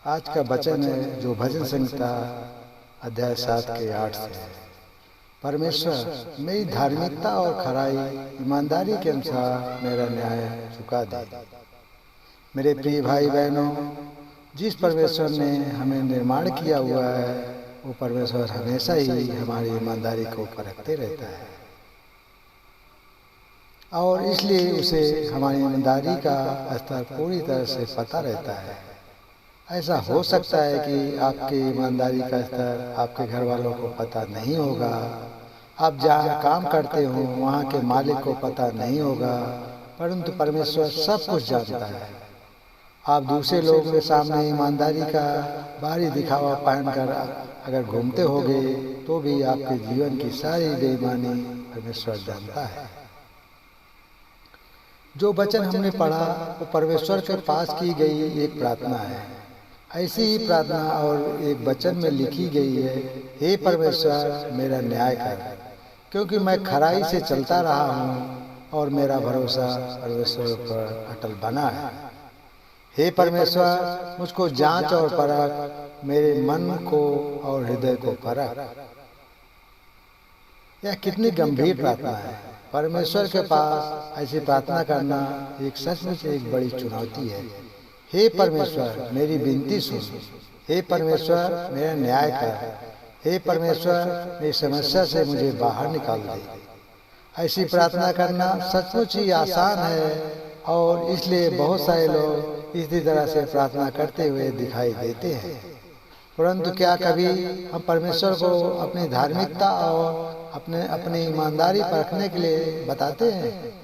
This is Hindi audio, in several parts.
आज का वचन है जो भजन संहिता अध्याय 7 के 8 से है। परमेश्वर मेरी धार्मिकता और खराई ईमानदारी के अनुसार मेरा न्याय चुका दे। मेरे प्रिय भाई बहनों, जिस परमेश्वर ने हमें निर्माण किया हुआ है वो परमेश्वर हमेशा ही हमारी ईमानदारी को परखते रहता है और इसलिए उसे हमारी ईमानदारी का स्तर पूरी तरह से पता रहता है। ऐसा हो सकता है कि आपकी ईमानदारी का स्तर आपके घर वालों को पता नहीं होगा, आप जहाँ काम करते हो वहाँ के मालिक को पता नहीं होगा, परंतु परमेश्वर सब कुछ जानता है। आप दूसरे लोगों के सामने ईमानदारी का बाहरी दिखावा पहनकर अगर घूमते होगे तो भी आपके जीवन की सारी बेईमानी परमेश्वर जानता है। जो वचन हमने पढ़ा वो परमेश्वर के पास की गई एक प्रार्थना है। ऐसी ही प्रार्थना और एक वचन में लिखी गई है, हे परमेश्वर मेरा न्याय कर, क्योंकि मैं खराई से चलता रहा हूँ और मेरा भरोसा परमेश्वर पर अटल बना है। हे परमेश्वर मुझको जांच और परख, मेरे मन को और हृदय को परख। यह कितनी गंभीर प्रार्थना है। परमेश्वर के पास ऐसी प्रार्थना करना एक सचमुच एक बड़ी चुनौती है। हे परमेश्वर मेरी विनती सुन, हे परमेश्वर मेरा न्याय कर, हे परमेश्वर मेरी समस्या से मुझे बाहर निकाल दे। ऐसी प्रार्थना करना सचमुच ही आसान है और इसलिए बहुत सारे लोग इसी तरह से प्रार्थना करते हुए दिखाई देते हैं। परंतु क्या कभी हम परमेश्वर को अपनी धार्मिकता और अपनी ईमानदारी परखने के लिए बताते हैं?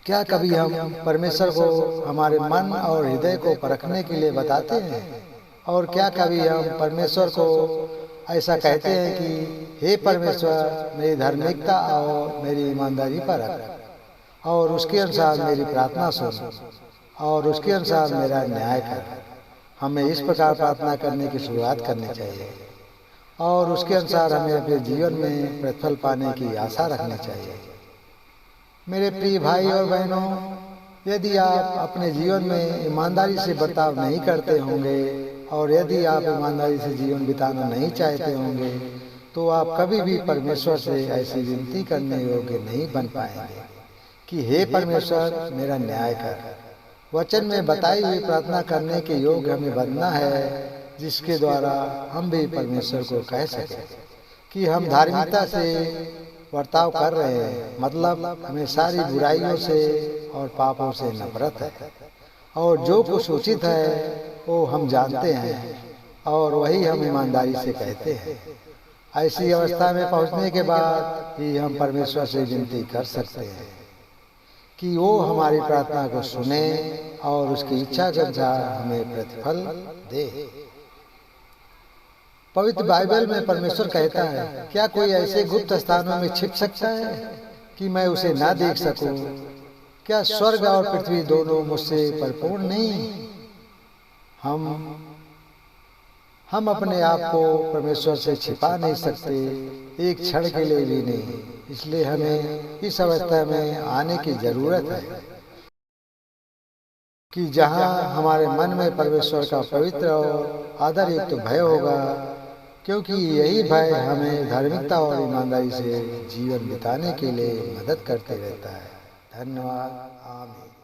क्या कभी हम परमेश्वर को हमारे मन और हृदय को परखने के लिए बताते हैं? और क्या कभी हम परमेश्वर को ऐसा कहते हैं कि हे परमेश्वर मेरी धार्मिकता और मेरी ईमानदारी परख और उसके अनुसार मेरी प्रार्थना सुन और उसके अनुसार मेरा न्याय कर। हमें इस प्रकार प्रार्थना करने की शुरुआत करनी चाहिए और उसके अनुसार हमें अपने जीवन में प्रतिफल पाने की आशा रखनी चाहिए। मेरे प्रिय भाई और बहनों, यदि आप अपने जीवन में ईमानदारी से बर्ताव नहीं करते होंगे और यदि आप ईमानदारी से जीवन बिताना नहीं चाहते होंगे तो आप कभी भी परमेश्वर से ऐसी विनती करने योग्य नहीं बन पाएंगे कि हे परमेश्वर मेरा न्याय कर। वचन में बताई हुई प्रार्थना करने के योग्य हमें बनना है, जिसके द्वारा हम भी परमेश्वर को कह सकें कि हम धार्मिकता से बर्ताव कर रहे हैं, मतलब हमें सारी बुराइयों से और पापों से नफरत है और जो कुछ उचित है वो हम जानते हैं और वही हम ईमानदारी से कहते हैं। ऐसी अवस्था में पहुंचने के बाद ही हम परमेश्वर से विनती कर सकते हैं कि वो हमारी प्रार्थना को सुने और उसकी इच्छा के अनुसार हमें प्रतिफल दे। पवित्र बाइबल में परमेश्वर कहता है, क्या कोई ऐसे गुप्त स्थानों में छिप सकता है कि मैं उसे ना देख सकूं? क्या स्वर्ग और पृथ्वी दोनों मुझसे परिपूर्ण नहीं? हम अपने आप को परमेश्वर से छिपा नहीं सकते, एक क्षण के लिए भी नहीं। इसलिए हमें इस अवस्था में आने की जरूरत है कि जहां हमारे मन में परमेश्वर का पवित्र और आदर युक्त भय होगा, क्योंकि यही भय हमें धार्मिकता और ईमानदारी से जीवन बिताने के लिए मदद करते रहता है। धन्यवाद। आमीन।